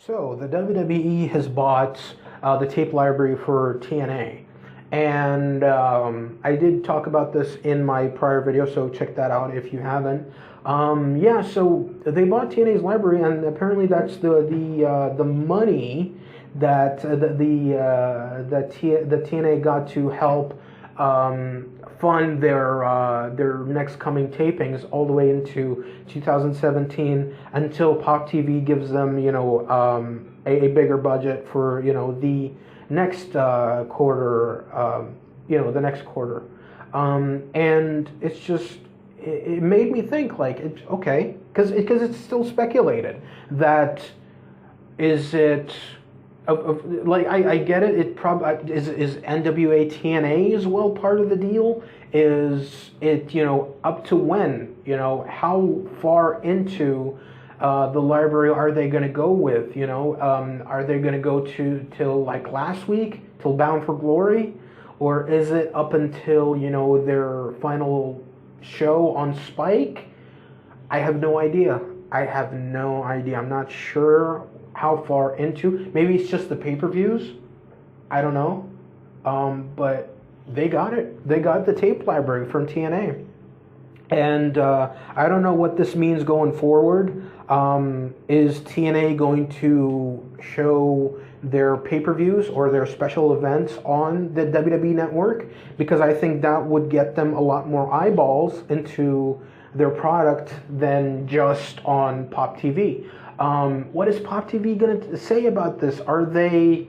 So the WWE has bought the tape library for TNA, and I did talk about this in my prior video, so check that out if you haven't. Yeah, so they bought TNA's library, and apparently that's the money that the TNA got to help fund their next coming tapings all the way into 2017 until Pop TV gives them a bigger budget for the next quarter, the next quarter, and it's just it made me think like it's okay because it's still speculated that is it. Like I get it. It probably is NWA TNA as well part of the deal. Is it up to when how far into the library are they going to go with are they going to go till like last week till Bound for Glory, or is it up until their final show on Spike? I have no idea. I'm not sure how far into. Maybe it's just the pay-per-views. I don't know. But they got it. They got the tape library from TNA. And I don't know what this means going forward. Is TNA going to show their pay-per-views or their special events on the WWE network? Because I think that would get them a lot more eyeballs into their product than just on Pop TV. What is Pop TV going to say about this? Are they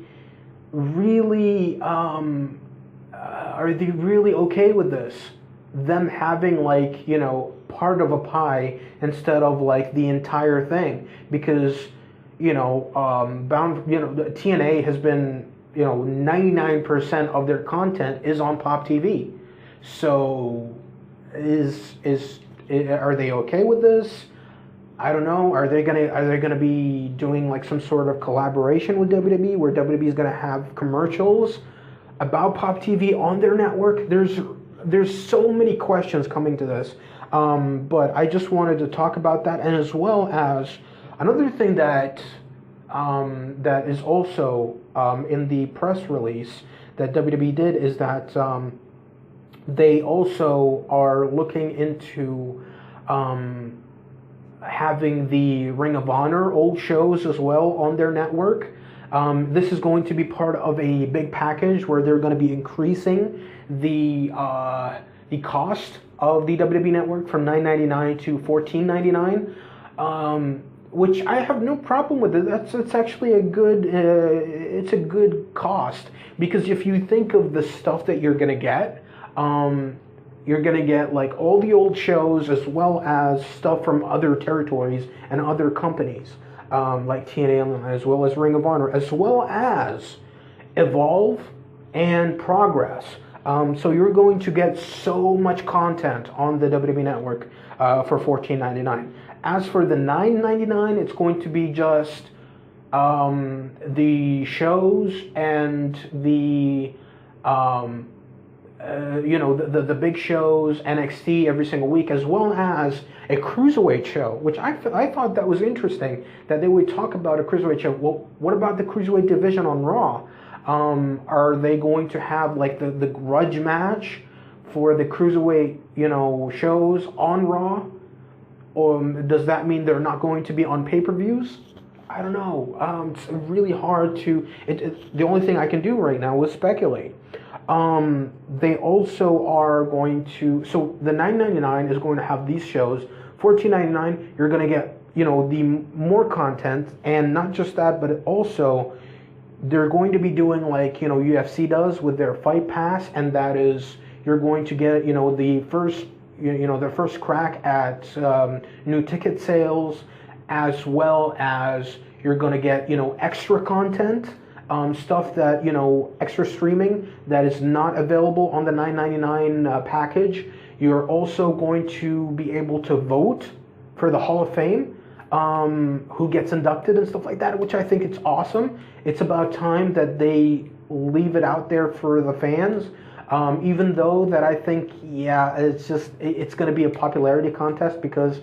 really okay with this? Them having like part of a pie instead of like the entire thing, because TNA has been 99% of their content is on Pop TV. So are they okay with this? I don't know. Are they gonna be doing like some sort of collaboration with WWE where WWE is gonna have commercials about Pop TV on their network? There's so many questions coming to this, but I just wanted to talk about that, and as well as another thing that is also in the press release that WWE did is that they also are looking into having the Ring of Honor old shows as well on their network. This is going to be part of a big package where they're going to be increasing the cost of the WWE network from $9.99 to $14.99, which I have no problem with it. It's actually a good it's a good cost, because if you think of the stuff that you're going to get. You're going to get like all the old shows as well as stuff from other territories and other companies like TNA, as well as Ring of Honor, as well as Evolve and Progress. So you're going to get so much content on the WWE Network for $14.99. As for the $9.99, it's going to be just the shows and the the big shows, NXT every single week, as well as a cruiserweight show, which I thought that was interesting that they would talk about a cruiserweight show. Well, what about the cruiserweight division on Raw? Are they going to have like the grudge match for the cruiserweight shows on Raw? Or does that mean they're not going to be on pay-per-views? I don't know. It's really hard to. The only thing I can do right now is speculate. They also are going to, so the $9.99 is going to have these shows. $14.99, you're going to get, the more content, and not just that, but also they're going to be doing like, UFC does with their Fight Pass, and that is, you're going to get, the first, the first crack at new ticket sales, as well as you're going to get, extra content. Stuff that, extra streaming that is not available on the $9.99 package. You're also going to be able to vote for the Hall of Fame, who gets inducted and stuff like that, which I think it's awesome. It's about time that they leave it out there for the fans, even though that I think, it's going to be a popularity contest, because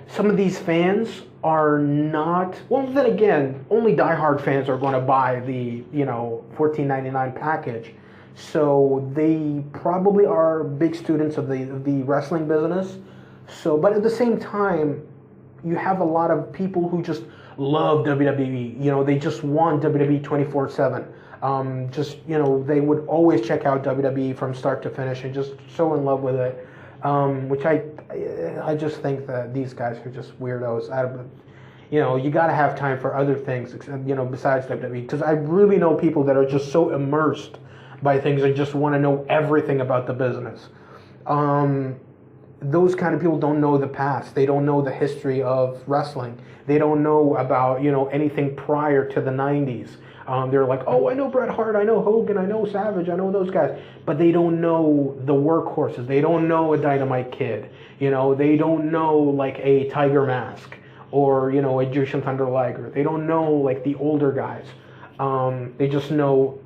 some of these fans are not, well, then again, only diehard fans are going to buy the, $14.99 package. So they probably are big students of the wrestling business. So, but at the same time, you have a lot of people who just love WWE. They just want WWE 24/7. They would always check out WWE from start to finish and just so in love with it. Which I just think that these guys are just weirdos. You got to have time for other things, besides WWE. Because I really know people that are just so immersed by things and just want to know everything about the business. Those kind of people don't know the past. They don't know the history of wrestling. They don't know about, anything prior to the 90s. They're like, oh, I know Bret Hart, I know Hogan, I know Savage, I know those guys. But they don't know the workhorses. They don't know a Dynamite Kid. They don't know like a Tiger Mask or, a Jushin Thunder Liger. They don't know like the older guys. They just know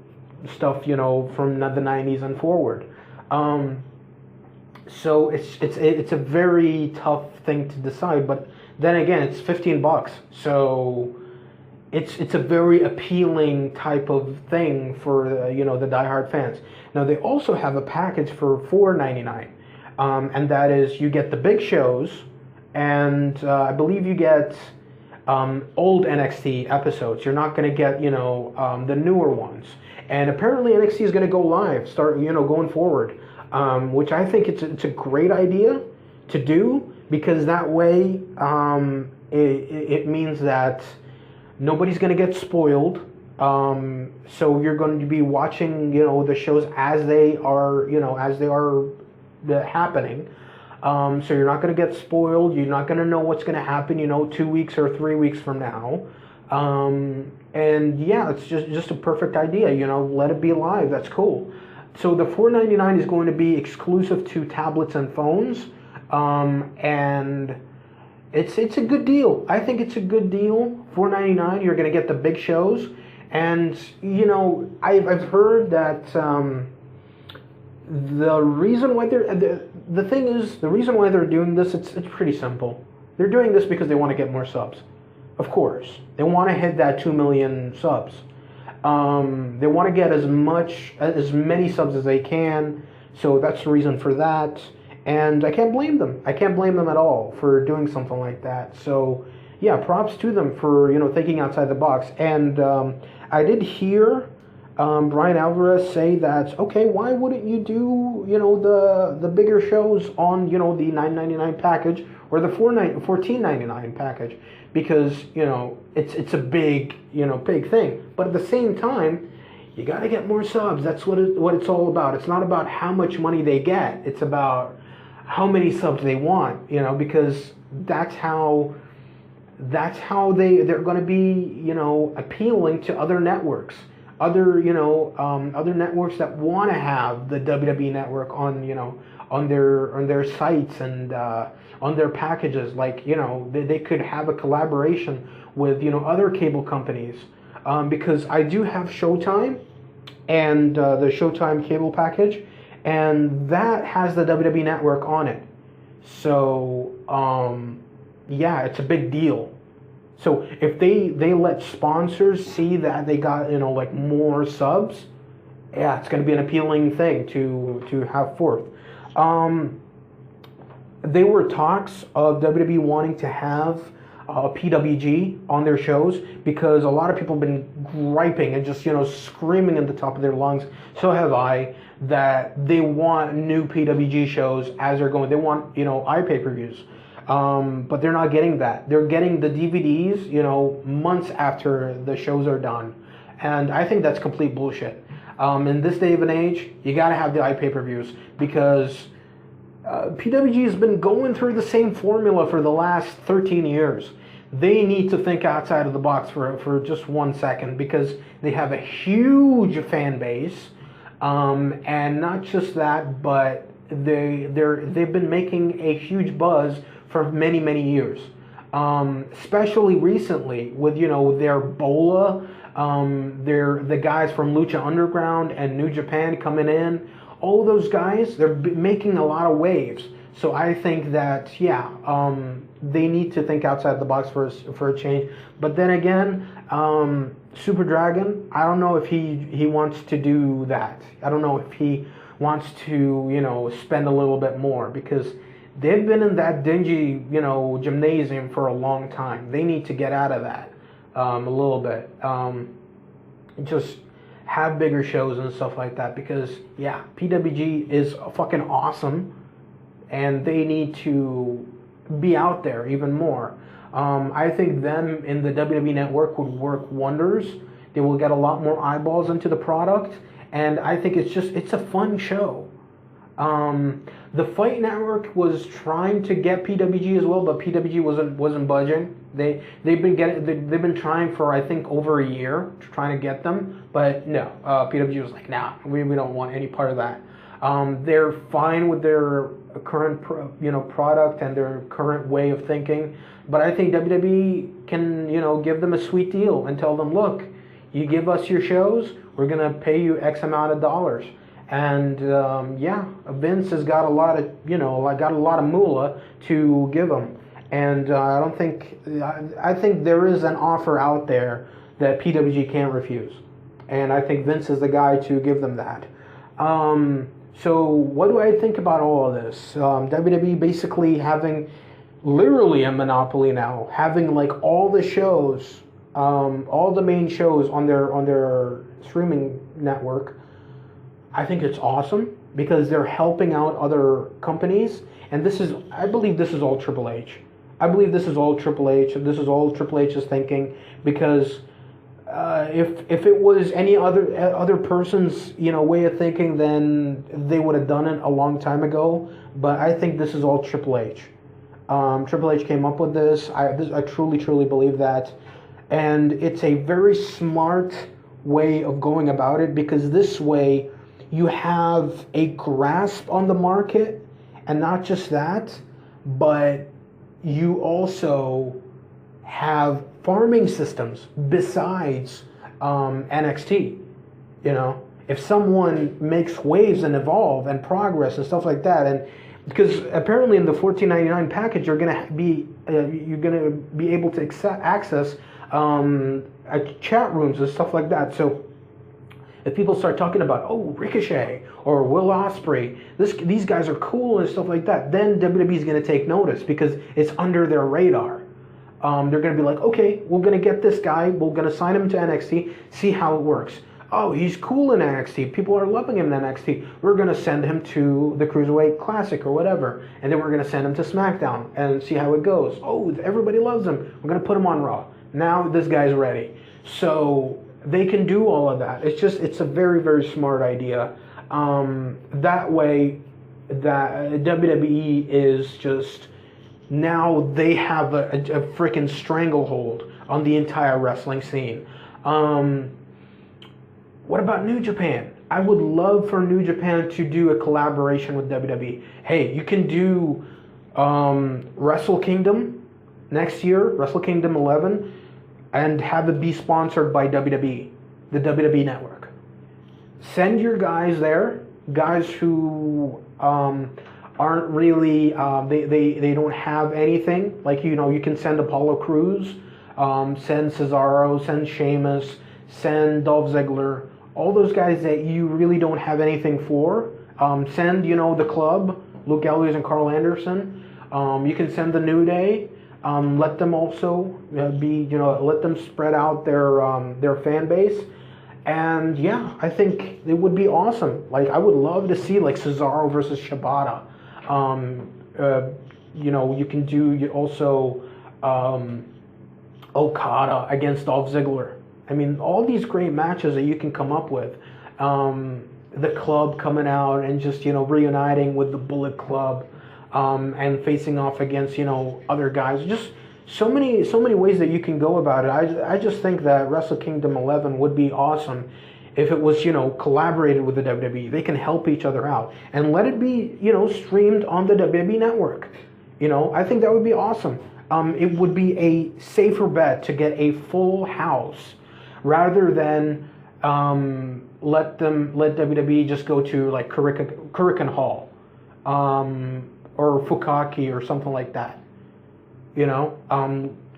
stuff, from the 90s and forward. So it's a very tough thing to decide, but then again, it's $15, so it's a very appealing type of thing for the diehard fans. Now they also have a package for $4.99, and that is you get the big shows, and I believe you get old NXT episodes. You're not going to get the newer ones, and apparently NXT is going to go live, going forward. Which I think it's a great idea to do, because that way it means that nobody's going to get spoiled. So you're going to be watching the shows as they are happening. So you're not going to get spoiled. You're not going to know what's going to happen 2 weeks or 3 weeks from now. And yeah, it's just a perfect idea. Let it be live. That's cool. So the $4.99 is going to be exclusive to tablets and phones, and it's a good deal. I think it's a good deal. $4.99, you're going to get the big shows, and I've heard that the reason why the reason why they're doing this, it's pretty simple. They're doing this because they want to get more subs. Of course, they want to hit that 2 million subs. They want to get as many subs as they can, so that's the reason for that. And I can't blame them. I can't blame them at all for doing something like that. So yeah, props to them for thinking outside the box. And I did hear Brian Alvarez say that, okay, why wouldn't you do the bigger shows on the $9.99 package or the $14.99 package? Because it's a big big thing, but at the same time, you got to get more subs. That's what it's all about. It's not about how much money they get. It's about how many subs they want. Because that's how they're going to be appealing to other networks, other networks that want to have the WWE network on their sites and on their packages. Like they could have a collaboration with other cable companies, because I do have Showtime and the Showtime cable package, and that has the WWE network on it. So yeah, it's a big deal. So if they let sponsors see that they got more subs, yeah, it's going to be an appealing thing to have forth. There were talks of WWE wanting to have PWG on their shows, because a lot of people have been griping and just screaming at the top of their lungs, so have I, that they want new PWG shows as they're going. They want iPay-per-views, but they're not getting that. They're getting the DVDs months after the shows are done, and I think that's complete bullshit. In this day and age, you got to have the iPay-per-views, because PWG has been going through the same formula for the last 13 years. They need to think outside of the box for just 1 second, because they have a huge fan base, and not just that, but they've been making a huge buzz for many years. Especially recently with their Bola, the guys from Lucha Underground and New Japan coming in. All those guys, they're making a lot of waves. So I think that, yeah, they need to think outside the box for a change. But then again, Super Dragon, I don't know if he wants to do that. I don't know if he wants to, spend a little bit more, because they've been in that dingy, gymnasium for a long time. They need to get out of that a little bit. Just have bigger shows and stuff like that, because yeah, PWG is fucking awesome, and they need to be out there even more. I think them in the WWE Network would work wonders. They will get a lot more eyeballs into the product, and I think it's a fun show. The Fight Network was trying to get PWG as well, but PWG wasn't budging. They've been trying for, I think, over a year trying to get them, but no, PWG was like, nah, we don't want any part of that. They're fine with their current product and their current way of thinking, but I think WWE can give them a sweet deal and tell them, look, you give us your shows, we're gonna pay you X amount of dollars. And yeah, Vince has got a lot of moolah to give them, and I think there is an offer out there that PWG can't refuse, and I think Vince is the guy to give them that. So what do I think about all of this? WWE basically having literally a monopoly now, having like all the shows, all the main shows on their streaming network. I think it's awesome because they're helping out other companies, and I believe this is all Triple H. I believe this is all Triple H. This is all Triple H's thinking, because if it was any other person's way of thinking, then they would have done it a long time ago. But I think this is all Triple H. Triple H came up with this. I truly believe that, and it's a very smart way of going about it, because this way you have a grasp on the market, and not just that, but you also have farming systems besides NXT. If someone makes waves and evolve and progress and stuff like that, and because apparently in the $14.99 package you're gonna be able to access chat rooms and stuff like that. So if people start talking about, Ricochet or Will Ospreay, these guys are cool and stuff like that, then WWE is going to take notice because it's under their radar. They're going to be like, okay, we're going to get this guy, we're going to sign him to NXT, see how it works. Oh, he's cool in NXT. People are loving him in NXT. We're going to send him to the Cruiserweight Classic or whatever, and then we're going to send him to SmackDown and see how it goes. Oh, everybody loves him. We're going to put him on Raw. Now this guy's ready. So they can do all of that. It's a very, very smart idea. That way, that WWE is just, now they have a freaking stranglehold on the entire wrestling scene. What about New Japan? I would love for New Japan to do a collaboration with WWE. Hey, you can do Wrestle Kingdom next year, Wrestle Kingdom 11, and have it be sponsored by WWE, the WWE Network. Send your guys there, guys who aren't really, they don't have anything. Like, you can send Apollo Crews, send Cesaro, send Sheamus, send Dolph Ziggler, all those guys that you really don't have anything for. Send, the Club, Luke Gallows and Carl Anderson. You can send the New Day. Let them also let them spread out their fan base, and yeah, I think it would be awesome. Like, I would love to see like Cesaro versus Shibata. You can do also Okada against Dolph Ziggler. I mean, all these great matches that you can come up with. The Club coming out and just reuniting with the Bullet Club. And facing off against other guys, just so many ways that you can go about it. I just think that Wrestle Kingdom 11 would be awesome if it was collaborated with the WWE. They can help each other out and let it be streamed on the WWE Network. I think that would be awesome. It would be a safer bet to get a full house rather than let WWE just go to like Korakuen Hall. Or Fukaki or something like that. You know,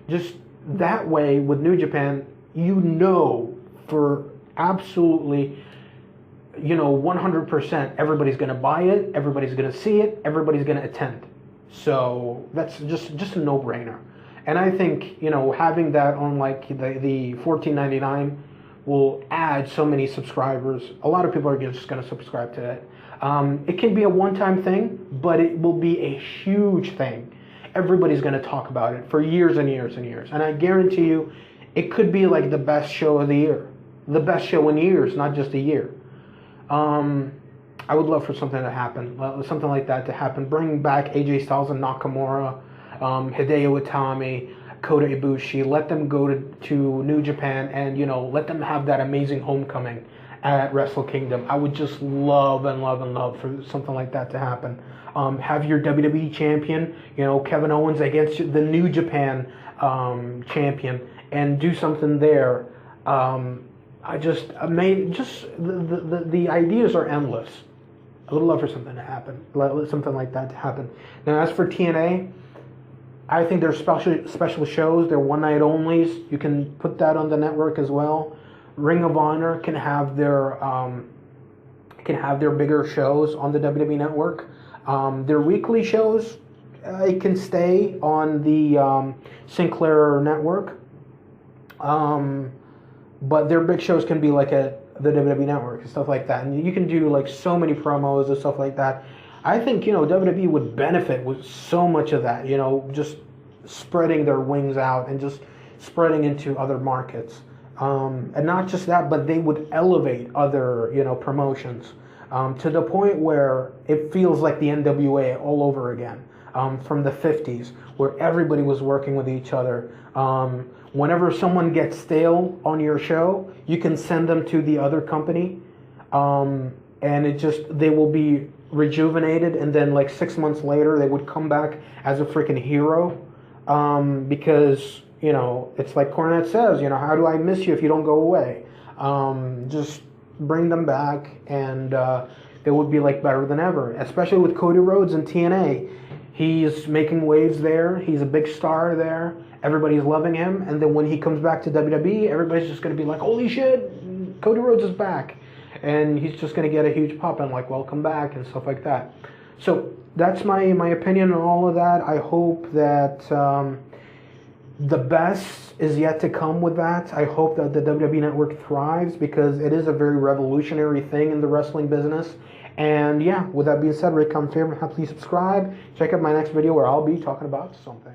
just that way with New Japan, you know, for absolutely, 100%, everybody's going to buy it, everybody's going to see it, everybody's going to attend. So that's just a no-brainer. And I think, having that on like the $14.99 will add so many subscribers. A lot of people are just going to subscribe to it. It can be a one-time thing, but it will be a huge thing. Everybody's going to talk about it for years and years and years. And I guarantee you, it could be like the best show of the year. The best show in years, not just a year. I would love for something to happen, something like that to happen. Bring back AJ Styles and Nakamura, Hideo Itami, Kota Ibushi. Let them go to New Japan and, let them have that amazing homecoming at Wrestle Kingdom. I would just love and love and love for something like that to happen. Have your WWE champion, Kevin Owens against the New Japan champion, and do something there. The ideas are endless. I would love for something to happen, something like that to happen. Now, as for TNA, I think there's special shows. They're one-night onlys. You can put that on the network as well. Ring of Honor can have their bigger shows on the WWE network. Their weekly shows, it can stay on the Sinclair network. But their big shows can be like at the WWE network and stuff like that. And you can do like so many promos and stuff like that. I think, WWE would benefit with so much of that, just spreading their wings out and just spreading into other markets. And not just that, but they would elevate other, promotions to the point where it feels like the NWA all over again, from the 50s, where everybody was working with each other. Whenever someone gets stale on your show, you can send them to the other company, and they will be rejuvenated, and then like 6 months later, they would come back as a freaking hero, because, it's like Cornette says, how do I miss you if you don't go away? Just bring them back, and they would be like better than ever, especially with Cody Rhodes and TNA. He's making waves there. He's a big star there. Everybody's loving him. And then when he comes back to WWE, everybody's just going to be like, holy shit, Cody Rhodes is back. And he's just going to get a huge pop and like, welcome back and stuff like that. So that's my opinion on all of that. I hope that the best is yet to come with that. I hope that the WWE Network thrives, because it is a very revolutionary thing in the wrestling business. And yeah, with that being said, rate, comment, favorite, please subscribe. Check out my next video where I'll be talking about something.